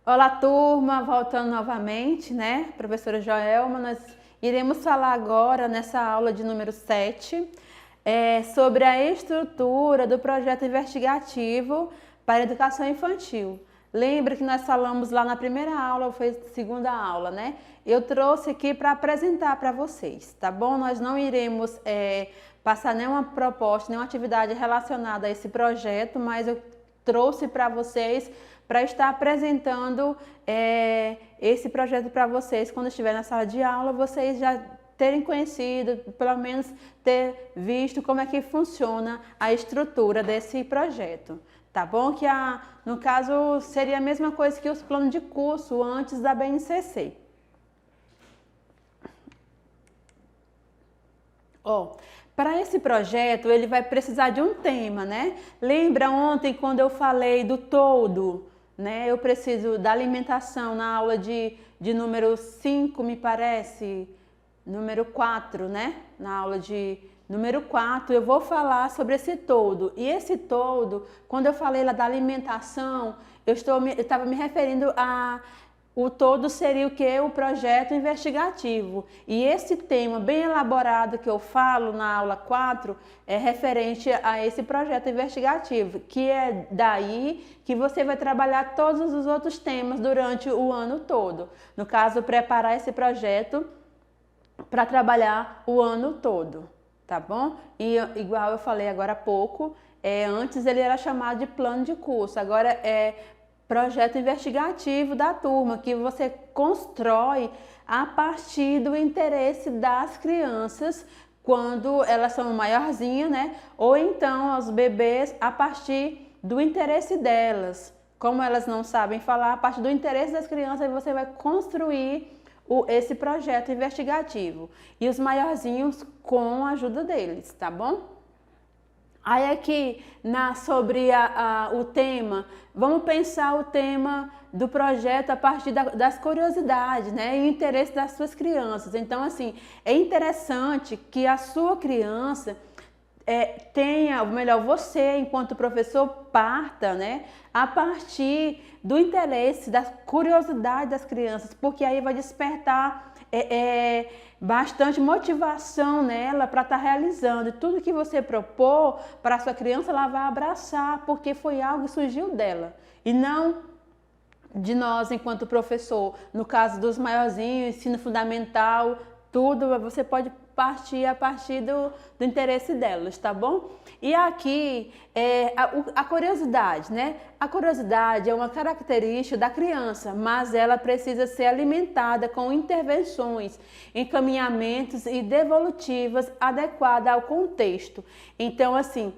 Olá, turma, voltando novamente, né? Professora Joelma, nós iremos falar agora, nessa aula de número 7, sobre a estrutura do projeto investigativo para a educação infantil. Lembra que nós falamos lá na primeira aula, ou foi a segunda aula, né? Eu trouxe aqui para apresentar para vocês, tá bom? Nós não iremos passar nenhuma proposta, nenhuma atividade relacionada a esse projeto, mas eu trouxe para vocês para estar apresentando esse projeto para vocês. Quando estiver na sala de aula, vocês já terem conhecido, pelo menos ter visto como é que funciona a estrutura desse projeto. Tá bom? Que no caso seria a mesma coisa que os planos de curso antes da BNCC. Ó, para esse projeto, ele vai precisar de um tema, né? Lembra ontem quando eu falei do todo, né? Eu preciso da alimentação na aula de número 5, me parece, número 4, né? Na aula de número 4, eu vou falar sobre esse todo. E esse todo, quando eu falei lá da alimentação, eu estava me referindo a... O todo seria o que? O projeto investigativo. E esse tema bem elaborado que eu falo na aula 4 é referente a esse projeto investigativo, que é daí que você vai trabalhar todos os outros temas durante o ano todo. No caso, preparar esse projeto para trabalhar o ano todo, tá bom? E igual eu falei agora há pouco, antes ele era chamado de plano de curso, agora é projeto investigativo da turma, que você constrói a partir do interesse das crianças quando elas são maiorzinhas, né? Ou então os bebês a partir do interesse delas. Como elas não sabem falar, a partir do interesse das crianças você vai construir esse projeto investigativo. E os maiorzinhos com a ajuda deles, tá bom? Aí aqui sobre o tema, vamos pensar o tema do projeto a partir das curiosidades, né? E o interesse das suas crianças. Então, assim, é interessante que a sua criança tenha, ou melhor, você, enquanto professor, parta, né? A partir do interesse, da curiosidade das crianças, porque aí vai despertar bastante motivação nela para estar realizando. E tudo que você propor para a sua criança, ela vai abraçar, porque foi algo que surgiu dela. E não de nós, enquanto professor. No caso dos maiorzinhos, ensino fundamental, tudo você pode partir a partir do interesse delas, tá bom? E aqui a curiosidade, né? A curiosidade é uma característica da criança, mas ela precisa ser alimentada com intervenções, encaminhamentos e devolutivas adequadas ao contexto. Então, assim,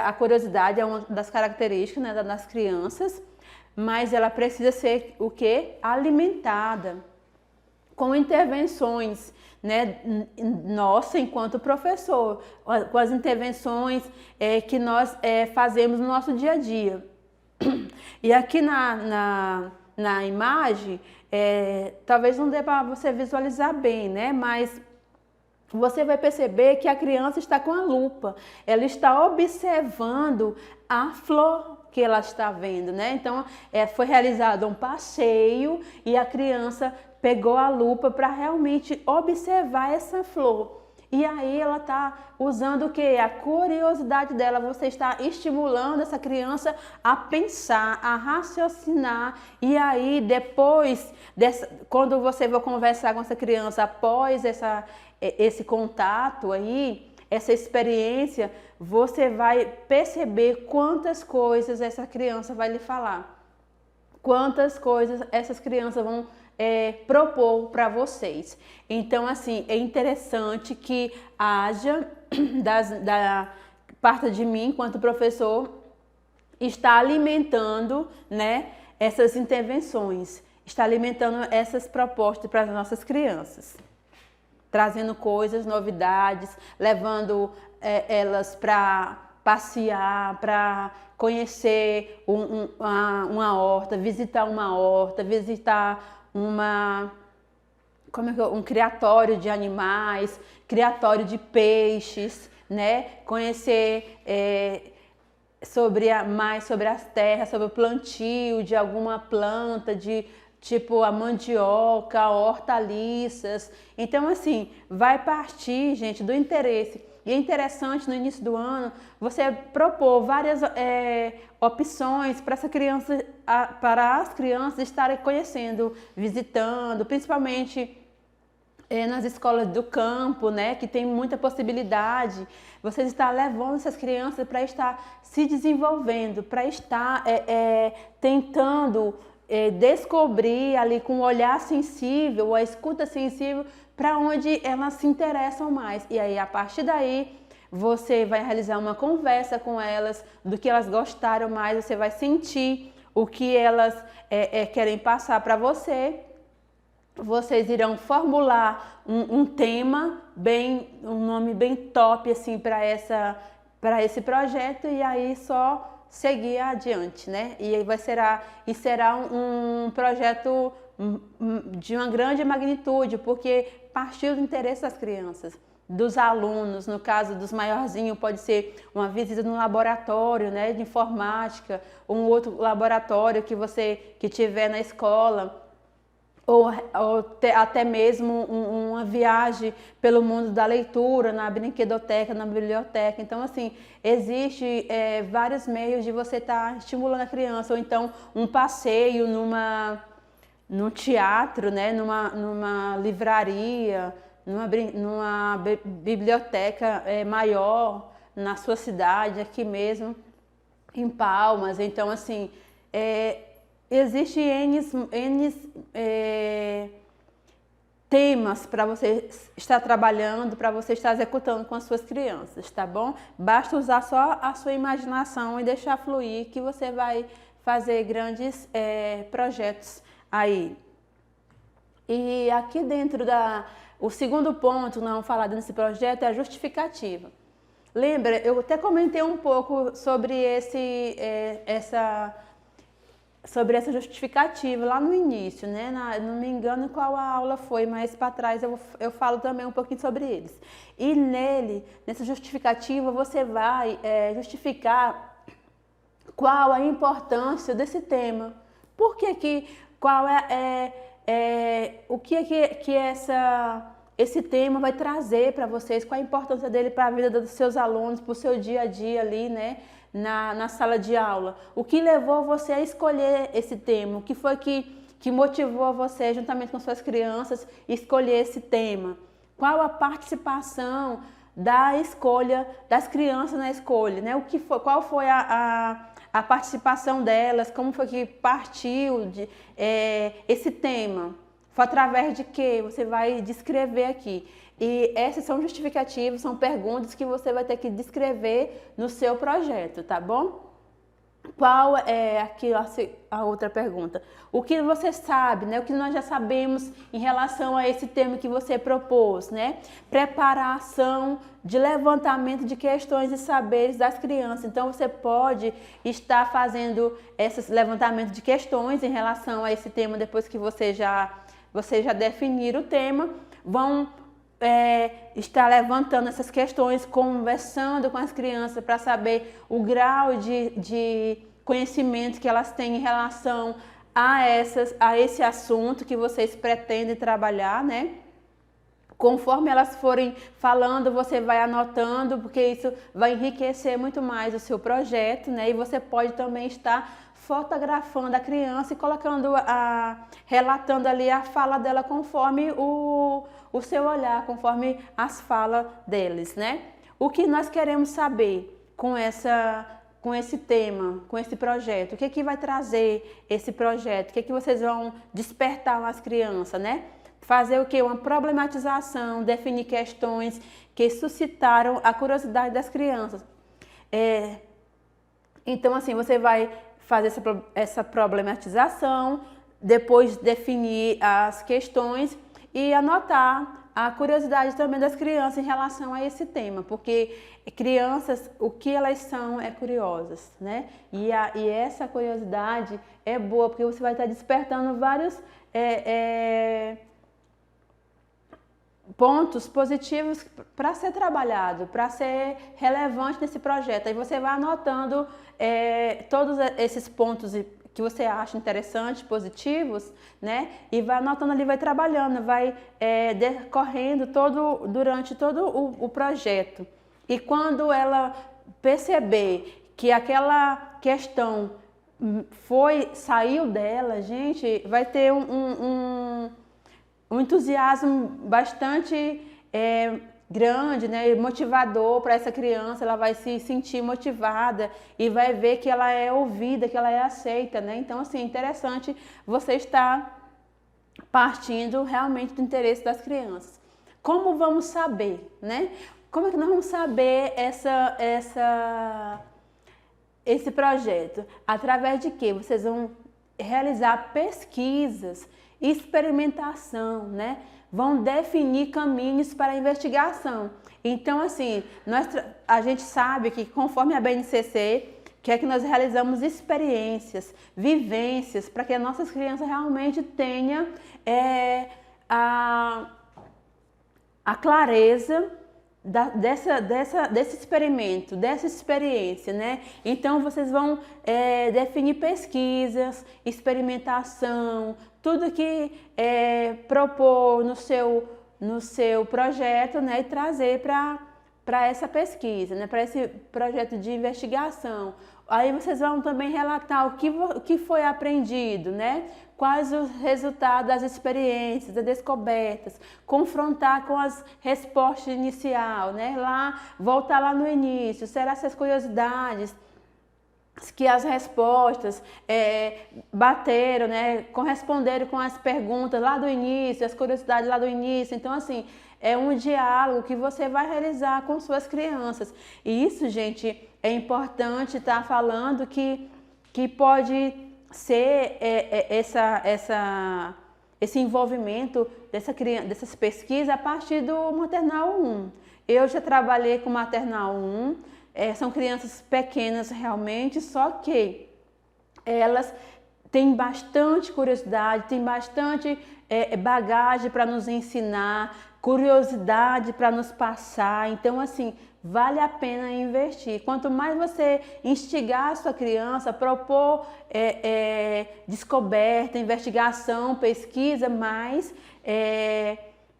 a curiosidade é uma das características, né, das crianças, mas ela precisa ser o quê? Alimentada com intervenções, né, nossa, enquanto professor, com as intervenções que nós fazemos no nosso dia a dia. E aqui na imagem, talvez não dê para você visualizar bem, né, mas você vai perceber que a criança está com a lupa, ela está observando a flor que ela está vendo, né? Então, foi realizado um passeio e a criança pegou a lupa para realmente observar essa flor. E aí ela está usando o quê? A curiosidade dela. Você está estimulando essa criança a pensar, a raciocinar. E aí depois, quando você for conversar com essa criança após esse contato aí, essa experiência, você vai perceber quantas coisas essa criança vai lhe falar. Quantas coisas essas crianças vão propor para vocês. Então, assim, é interessante que haja, da parte de mim, enquanto professor, está alimentando, né, essas intervenções, está alimentando essas propostas para as nossas crianças. Trazendo coisas, novidades, levando elas para passear, para conhecer uma horta, visitar um criatório de animais, criatório de peixes, né? Conhecer mais sobre as terras, sobre o plantio de alguma planta, de tipo a mandioca, hortaliças. Então, assim, vai partir, gente, do interesse. E é interessante no início do ano você propor várias opções para essa criança, para as crianças estarem conhecendo, visitando, principalmente nas escolas do campo, né, que tem muita possibilidade. Você está levando essas crianças para estar se desenvolvendo, para estar tentando descobrir ali com o olhar sensível, a escuta sensível, para onde elas se interessam mais. E aí, a partir daí, você vai realizar uma conversa com elas do que elas gostaram mais, você vai sentir o que elas querem passar para você. Vocês irão formular um tema um nome bem top assim para esse projeto, e aí só seguir adiante, né? E aí será um projeto de uma grande magnitude, porque partiu do interesse das crianças, dos alunos. No caso dos maiorzinhos, pode ser uma visita no laboratório, né, de informática, um outro laboratório que tiver na escola. Ou até mesmo uma viagem pelo mundo da leitura, na brinquedoteca, na biblioteca. Então, assim, existe vários meios de você estar estimulando a criança. Ou então, um passeio num teatro, né? numa livraria, numa biblioteca maior, na sua cidade, aqui mesmo, em Palmas. Então, assim, existe N temas para você estar trabalhando, para você estar executando com as suas crianças, tá bom? Basta usar só a sua imaginação e deixar fluir, que você vai fazer grandes projetos aí. E aqui dentro o segundo ponto, não falado nesse projeto, é a justificativa. Lembra, eu até comentei um pouco sobre essa justificativa lá no início, né? Não me engano qual a aula foi, mas para trás eu falo também um pouquinho sobre eles. E nessa justificativa, você vai justificar qual a importância desse tema. Por que qual o que esse tema vai trazer para vocês, qual a importância dele para a vida dos seus alunos, para o seu dia a dia ali, né? Na sala de aula. O que levou você a escolher esse tema? O que foi que motivou você, juntamente com suas crianças, escolher esse tema? Qual a participação da escolha das crianças na escolha, né? Qual foi a participação delas? Como foi que partiu esse tema? Foi através de quê? Você vai descrever aqui. E essas são justificativas, são perguntas que você vai ter que descrever no seu projeto, tá bom? Qual é aqui a outra pergunta? O que você sabe, né? O que nós já sabemos em relação a esse tema que você propôs, né? Preparação de levantamento de questões e saberes das crianças. Então, você pode estar fazendo esses levantamentos de questões em relação a esse tema depois que você já definir o tema. Vão estar levantando essas questões, conversando com as crianças para saber o grau de conhecimento que elas têm em relação a esse assunto que vocês pretendem trabalhar, né? Conforme elas forem falando, você vai anotando, porque isso vai enriquecer muito mais o seu projeto, né? E você pode também estar fotografando a criança e colocando relatando ali a fala dela conforme o seu olhar, conforme as falas deles, né? O que nós queremos saber com esse tema, com esse projeto? O que vai trazer esse projeto? O que vocês vão despertar nas crianças, né? Fazer o quê? Uma problematização, definir questões que suscitaram a curiosidade das crianças. Então, assim, você vai fazer essa problematização, depois definir as questões e anotar a curiosidade também das crianças em relação a esse tema, porque crianças, o que elas são curiosas, né? E essa curiosidade é boa, porque você vai estar despertando vários pontos positivos para ser trabalhado, para ser relevante nesse projeto. Aí você vai anotando todos esses pontos que você acha interessantes, positivos, né? E vai anotando ali, vai trabalhando, vai decorrendo durante todo o projeto. E quando ela perceber que aquela questão saiu dela, gente, vai ter um entusiasmo bastante grande, né, motivador para essa criança. Ela vai se sentir motivada e vai ver que ela é ouvida, que ela é aceita, né? Então, assim, é interessante você estar partindo realmente do interesse das crianças. Como vamos saber, né? Como é que nós vamos saber esse projeto? Através de quê? Vocês vão realizar pesquisas, experimentação, né? Vão definir caminhos para a investigação. Então, assim, a gente sabe que conforme a BNCC, que nós realizamos experiências, vivências, para que as nossas crianças realmente tenham a clareza desse experimento, dessa experiência, né? Então, vocês vão definir pesquisas, experimentação, tudo que propor no seu projeto, né? E trazer para essa pesquisa, né? Para esse projeto de investigação. Aí vocês vão também relatar o que foi aprendido, né? Quais os resultados das experiências, das descobertas, confrontar com as respostas inicial, né? Voltar lá no início, será essas curiosidades que as respostas bateram, né? Corresponderam com as perguntas lá do início, as curiosidades lá do início. Então, assim, é um diálogo que você vai realizar com suas crianças. E isso, gente, é importante estar falando que pode ser esse envolvimento dessas pesquisas a partir do maternal 1. Eu já trabalhei com maternal 1, são crianças pequenas realmente, só que elas têm bastante curiosidade, têm bastante bagagem para nos ensinar, curiosidade para nos passar. Então, assim, vale a pena investir. Quanto mais você instigar a sua criança, propor descoberta, investigação, pesquisa, mais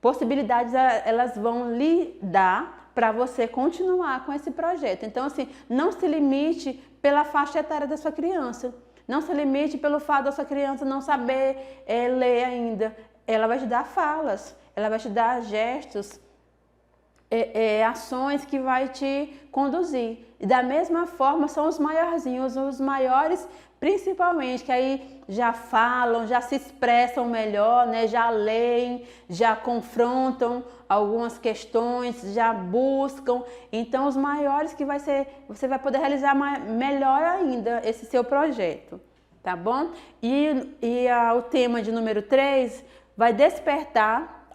possibilidades elas vão lhe dar para você continuar com esse projeto. Então, assim, não se limite pela faixa etária da sua criança. Não se limite pelo fato da sua criança não saber ler ainda. Ela vai te dar falas, ela vai te dar gestos, ações que vai te conduzir. E da mesma forma são os maiorzinhos, os maiores principalmente, que aí já falam, já se expressam melhor, né? Já leem, já confrontam algumas questões, já buscam. Então, os maiores que você vai poder realizar melhor ainda esse seu projeto, tá bom? E o tema de número 3 vai despertar,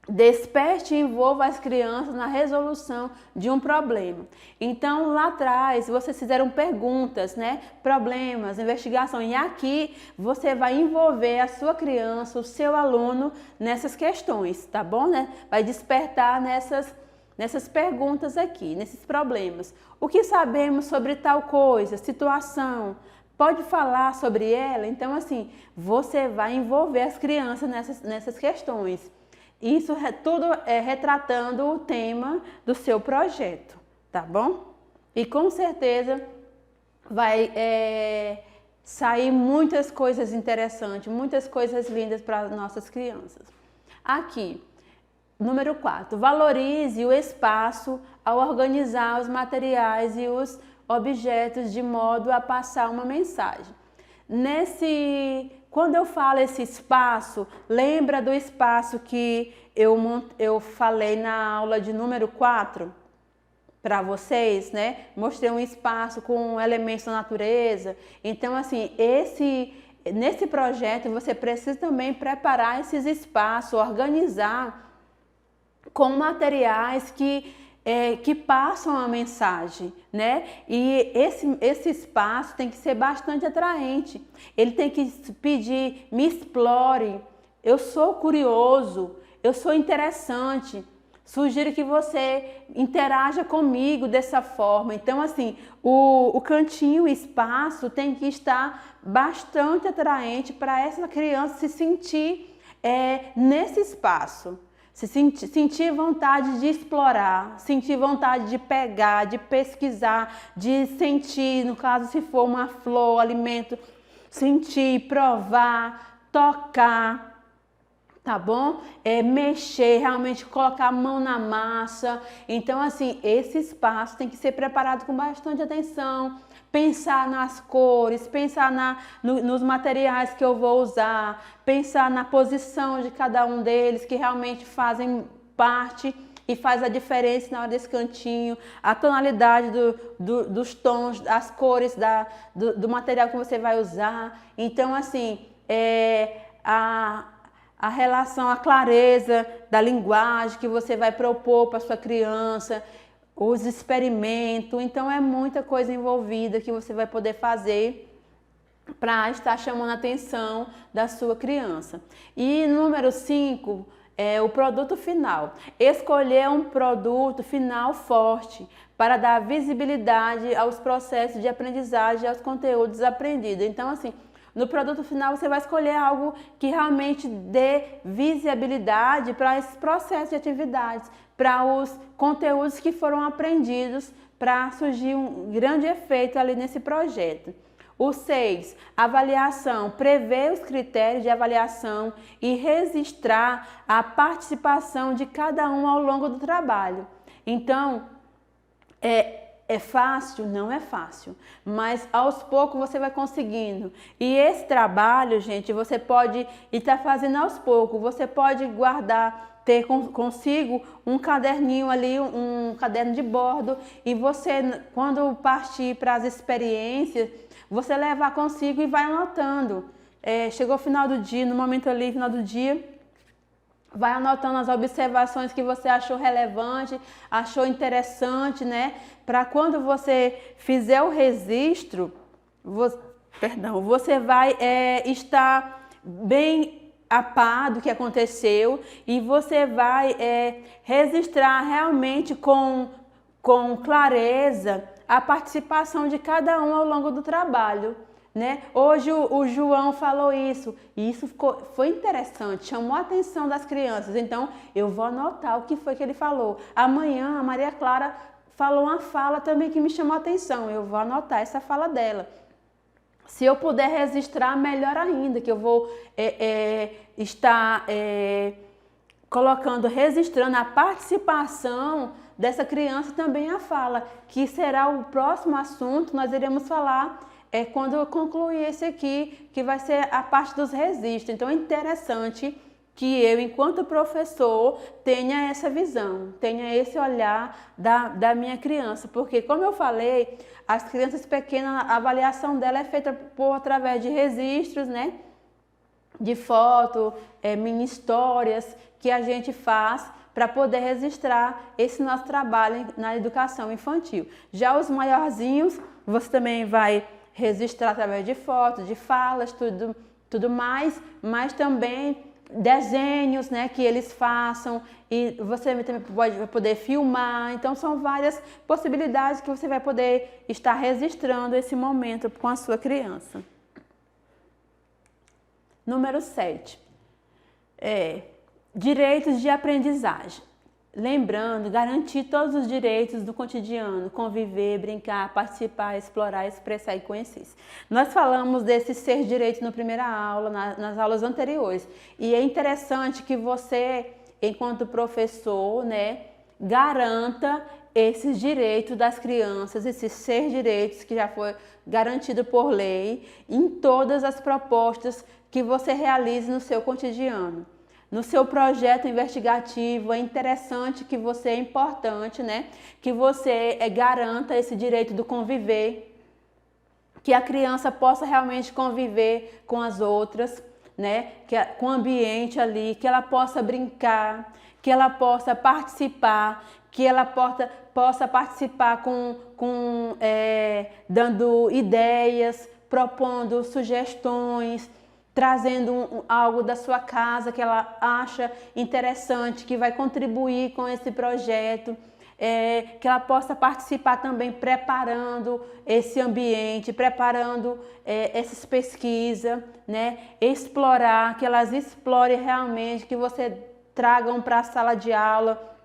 desperte e envolva as crianças na resolução de um problema. Então, lá atrás, vocês fizeram perguntas, né? Problemas, investigação. E aqui, você vai envolver a sua criança, o seu aluno, nessas questões, tá bom, né? Vai despertar nessas perguntas aqui, nesses problemas. O que sabemos sobre tal coisa, situação? Pode falar sobre ela? Então, assim, você vai envolver as crianças nessas questões. Isso tudo retratando o tema do seu projeto, tá bom? E com certeza vai sair muitas coisas interessantes, muitas coisas lindas para as nossas crianças. Aqui, número 4, valorize o espaço ao organizar os materiais e os objetos de modo a passar uma mensagem. Quando eu falo esse espaço, lembra do espaço que eu falei na aula de número 4 para vocês, né? Mostrei um espaço com elementos da natureza. Então, assim, nesse projeto você precisa também preparar esses espaços, organizar com materiais que passam a mensagem, né? E esse espaço tem que ser bastante atraente. Ele tem que pedir, me explore, eu sou curioso, eu sou interessante. Sugiro que você interaja comigo dessa forma. Então, assim, o cantinho, o espaço tem que estar bastante atraente para essa criança se sentir nesse espaço. Sentir vontade de explorar, sentir vontade de pegar, de pesquisar, de sentir, no caso, se for uma flor, alimento, sentir, provar, tocar. Tá bom? Mexer, realmente colocar a mão na massa. Então, assim, esse espaço tem que ser preparado com bastante atenção. Pensar nas cores, pensar nos materiais que eu vou usar, pensar na posição de cada um deles, que realmente fazem parte e faz a diferença na hora desse cantinho, a tonalidade dos tons, as cores do material que você vai usar. Então, assim, a relação, a clareza da linguagem que você vai propor para sua criança, os experimentos. Então, é muita coisa envolvida que você vai poder fazer para estar chamando a atenção da sua criança. E número 5, o produto final. Escolher um produto final forte para dar visibilidade aos processos de aprendizagem e aos conteúdos aprendidos. Então, assim, no produto final você vai escolher algo que realmente dê visibilidade para esse processo de atividades, para os conteúdos que foram aprendidos, para surgir um grande efeito ali nesse projeto. O 6, avaliação, prever os critérios de avaliação e registrar a participação de cada um ao longo do trabalho. Então, é fácil? Não é fácil, mas aos poucos você vai conseguindo. E esse trabalho, gente, você pode estar fazendo aos poucos. Você pode guardar, ter consigo um caderninho ali, um caderno de bordo, e você, quando partir para as experiências, você levar consigo e vai anotando. Chegou o final do dia, no momento ali, final do dia, vai anotando as observações que você achou relevante, achou interessante, né? Para quando você fizer o registro, você vai estar bem a par do que aconteceu e você vai registrar realmente com clareza a participação de cada um ao longo do trabalho. Né? Hoje o João falou isso, e isso foi interessante, chamou a atenção das crianças, então eu vou anotar o que foi que ele falou. Amanhã a Maria Clara falou uma fala também que me chamou a atenção, eu vou anotar essa fala dela. Se eu puder registrar, melhor ainda, que eu vou estar registrando a participação dessa criança também a fala, que será o próximo assunto, nós iremos falar quando eu concluir esse aqui, que vai ser a parte dos registros. Então é interessante que eu, enquanto professor, tenha essa visão, tenha esse olhar da minha criança, porque, como eu falei, as crianças pequenas, a avaliação dela é feita através de registros, né? De foto, mini histórias que a gente faz para poder registrar esse nosso trabalho na educação infantil. Já os maiorzinhos, você também vai registrar através de fotos, de falas, tudo mais, mas também desenhos, né, que eles façam, e você também vai poder filmar. Então são várias possibilidades que você vai poder estar registrando esse momento com a sua criança. Número 7, direitos de aprendizagem. Lembrando, garantir todos os direitos do cotidiano, conviver, brincar, participar, explorar, expressar e conhecer. Nós falamos desses 6 direitos na primeira aula, nas aulas anteriores. E é interessante que você, enquanto professor, né, garanta esses direitos das crianças, esses 6 direitos que já foi garantido por lei, em todas as propostas que você realize no seu cotidiano. No seu projeto investigativo, é interessante que você, é importante, né, que você garanta esse direito do conviver, que a criança possa realmente conviver com as outras, né, com o ambiente ali, que ela possa brincar, que ela possa participar, que ela possa participar dando ideias, propondo sugestões, trazendo algo da sua casa que ela acha interessante, que vai contribuir com esse projeto, que ela possa participar também preparando esse ambiente, preparando essas pesquisas, né? Explorar, que elas explorem realmente, que você tragam para a sala de aula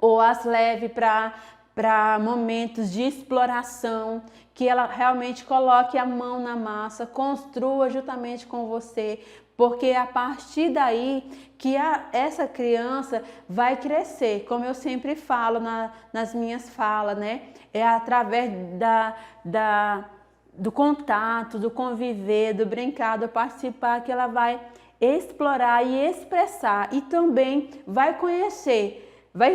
ou as leve para momentos de exploração, que ela realmente coloque a mão na massa, construa juntamente com você, porque é a partir daí que essa criança vai crescer, como eu sempre falo nas minhas falas, né? É através do contato, do conviver, do brincar, do participar, que ela vai explorar e expressar, e também vai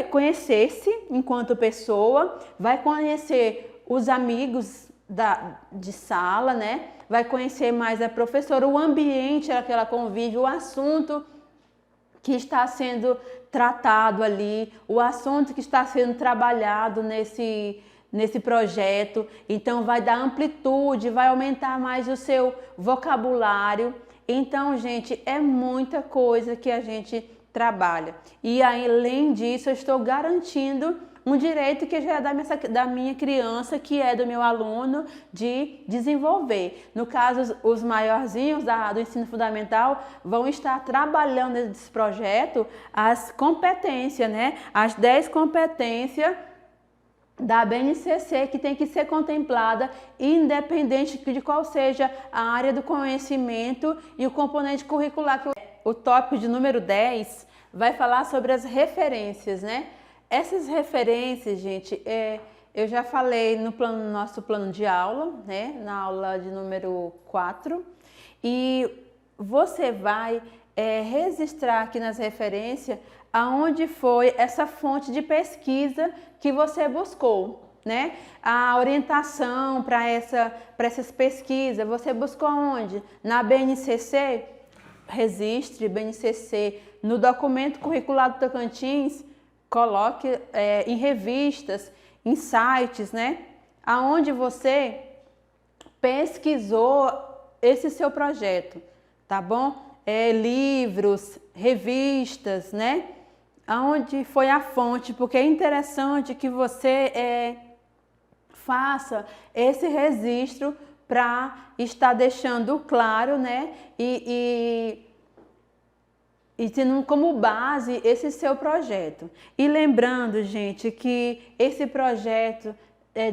conhecer-se enquanto pessoa, vai conhecer os amigos de sala, né? Vai conhecer mais a professora, o ambiente que ela convive, o assunto que está sendo tratado ali, o assunto que está sendo trabalhado nesse projeto. Então vai dar amplitude, vai aumentar mais o seu vocabulário. Então, gente, é muita coisa que a gente trabalha. E além disso, eu estou garantindo um direito que já é da minha criança, que é do meu aluno, de desenvolver. No caso, os maiorzinhos do ensino fundamental vão estar trabalhando nesse projeto as competências, né? As 10 competências da BNCC que tem que ser contemplada, independente de qual seja a área do conhecimento e o componente curricular. O tópico de número 10 vai falar sobre as referências, né? Essas referências, gente, eu já falei no nosso plano de aula, né? Na aula de número 4, e você vai registrar aqui nas referências aonde foi essa fonte de pesquisa que você buscou, né? A orientação para essas pesquisas, você buscou onde? Na BNCC? Registre BNCC no documento curricular do Tocantins, coloque em revistas, em sites, né? Aonde você pesquisou esse seu projeto, tá bom? Livros, revistas, né? Aonde foi a fonte, porque é interessante que você faça esse registro para estar deixando claro, né? E tendo como base esse seu projeto. E lembrando, gente, que esse projeto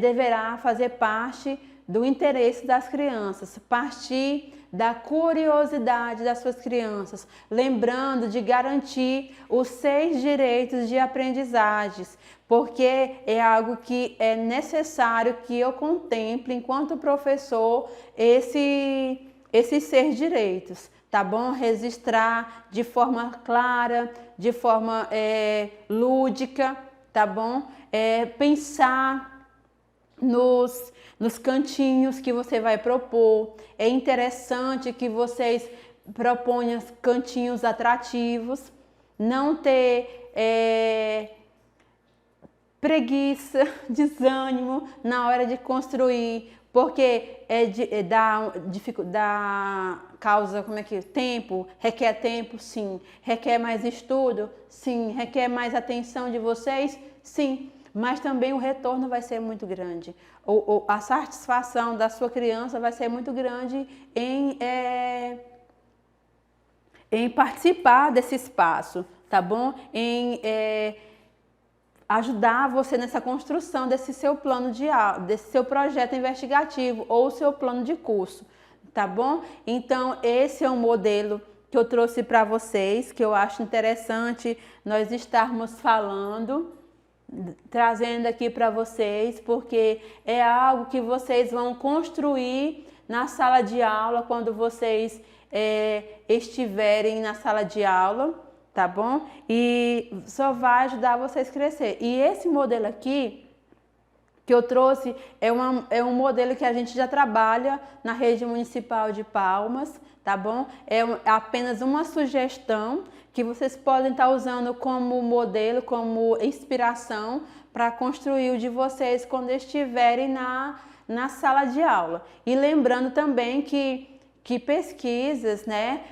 deverá fazer parte do interesse das crianças, partir da curiosidade das suas crianças, lembrando de garantir os 6 direitos de aprendizagens, porque é algo que é necessário que eu contemple, enquanto professor, esses 6 direitos. Tá bom? Registrar de forma clara, de forma lúdica, tá bom? Pensar nos cantinhos que você vai propor. É interessante que vocês proponham cantinhos atrativos, não ter preguiça, desânimo na hora de construir, porque dá causa, tempo, requer tempo, sim, requer mais estudo, sim, requer mais atenção de vocês, sim, mas também o retorno vai ser muito grande, a satisfação da sua criança vai ser muito grande em participar desse espaço, tá bom? Em ajudar você nessa construção desse seu plano de aula, desse seu projeto investigativo ou seu plano de curso, tá bom? Então, esse é um modelo que eu trouxe para vocês, que eu acho interessante nós estarmos falando, trazendo aqui para vocês, porque é algo que vocês vão construir na sala de aula, quando vocês estiverem na sala de aula, tá bom? E só vai ajudar vocês a crescer. E esse modelo aqui que eu trouxe é um modelo que a gente já trabalha na rede municipal de Palmas, tá bom? É apenas uma sugestão que vocês podem estar usando como modelo, como inspiração para construir o de vocês quando estiverem na sala de aula. E lembrando também que que pesquisas, né,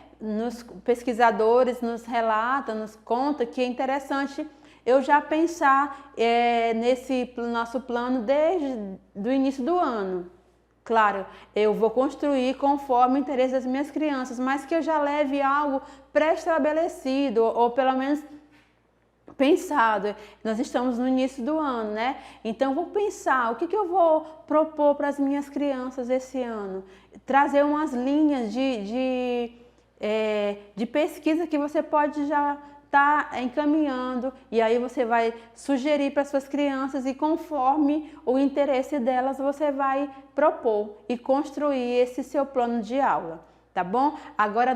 pesquisadores nos relatam, nos contam que é interessante eu já pensar nesse nosso plano desde o início do ano. Claro, eu vou construir conforme o interesse das minhas crianças, mas que eu já leve algo pré-estabelecido, ou pelo menos pensado. Nós estamos no início do ano, né? Então, vou pensar o que eu vou propor para as minhas crianças esse ano. Trazer umas linhas de pesquisa que você pode já estar encaminhando, e aí você vai sugerir para suas crianças, e conforme o interesse delas, você vai propor e construir esse seu plano de aula, tá bom? Agora,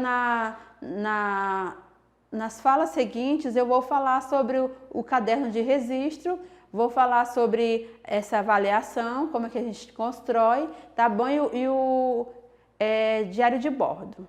nas falas seguintes, eu vou falar sobre o caderno de registro, vou falar sobre essa avaliação, como é que a gente constrói, tá bom? E o diário de bordo.